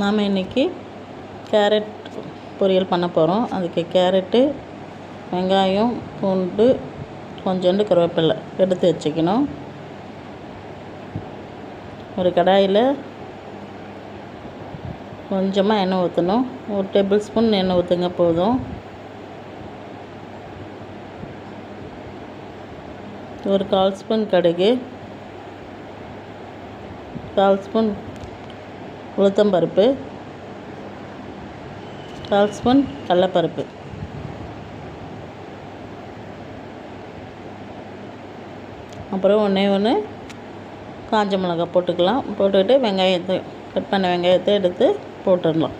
நாம் இன்றைக்கி கேரட் பொரியல் பண்ண போகிறோம். அதுக்கு கேரட்டு, வெங்காயம், பூண்டு, கொஞ்சோண்டு கருவேப்பிலை எடுத்து வச்சுக்கணும். ஒரு கடாயில் கொஞ்சமாக எண்ணெய் ஊற்றணும். 1 டேபிள் ஸ்பூன் எண்ணெய் ஊற்றுங்க போதும். ஒரு 1/4 ஸ்பூன் கடுகு, 1/4 ஸ்பூன் உளுத்தம்பருப்பு, 1/4 ஸ்பூன் கடலைப்பருப்பு, அப்புறம் ஒன்று காஞ்ச மிளகாய் போட்டுக்கலாம். போட்டுக்கிட்டு வெங்காயத்தை கட் பண்ண வெங்காயத்தை எடுத்து போட்டுடலாம்.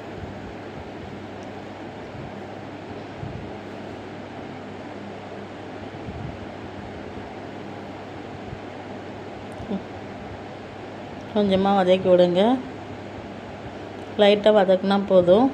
கொஞ்சமாக வதக்கி விடுங்க. லைட்டாக வதக்கினா போதும்.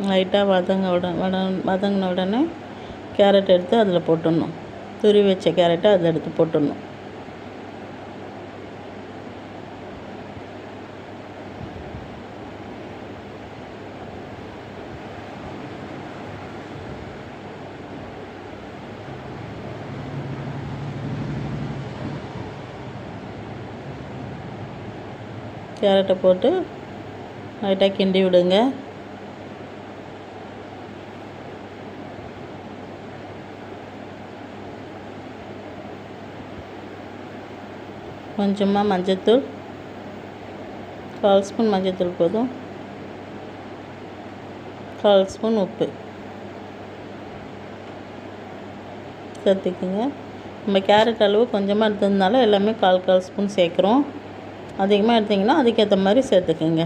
லைட்டாக வதங்கின உடனே கேரட் எடுத்து அதில் போட்டுடணும். துருவி வச்ச கேரட்டை அதில் எடுத்து போட்டுடணும். கேரட்டை போட்டு லைட்டாக கிண்டி விடுங்க. கொஞ்சமாக மஞ்சள்தூள், 1/4 ஸ்பூன் மஞ்சள்தூள் போதும். 1/4 ஸ்பூன் உப்பு சேர்த்துக்குங்க. நம்ம கேரட் அளவு கொஞ்சமாக எடுத்ததுனால எல்லாமே 1/4 ஸ்பூன் சேர்க்குறோம். அதிகமாக எடுத்திங்கன்னா அதுக்கேற்ற மாதிரி சேர்த்துக்குங்க.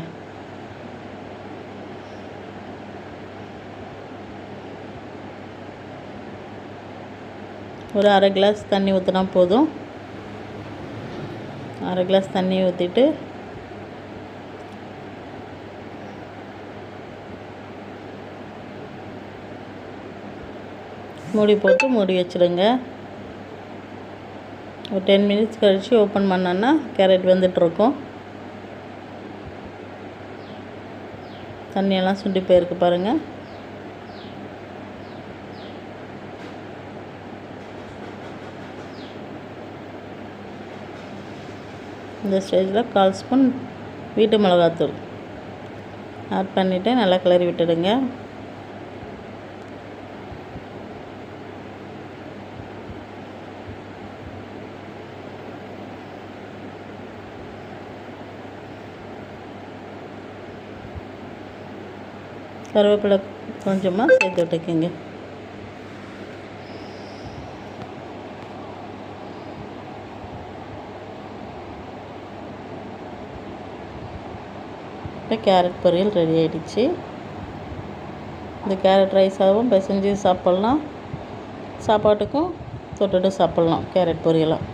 ஒரு 1/2 கிளாஸ் தண்ணி ஊற்றினா போதும். 1/2 கிளாஸ் தண்ணி ஊற்றிட்டு மூடி போட்டு மூடி வச்சுடுங்க. ஒரு 10 மினிட்ஸ் கழித்து ஓப்பன் பண்ணோன்னா கேரட் வெந்துட்டுருக்கும். தண்ணியெல்லாம் சுண்டி போயிருக்கு பாருங்கள். இந்த ஸ்டேஜில் 1/4 ஸ்பூன் வீட்டு மிளகாத்தூள் ஆட் பண்ணிவிட்டு நல்லா கிளறி விட்டுடுங்க. கருவேப்பிலை கொஞ்சமாக சேர்த்து விட்டுக்குங்க. இப்போ கேரட் பொரியல் ரெடி ஆகிடுச்சு. இந்த கேரட் ரைஸாகவும் பிசைஞ்சு சாப்பிட்லாம், சாப்பாட்டுக்கும் தொட்டுட்டு சாப்பிட்லாம் கேரட் பொரியலாம்.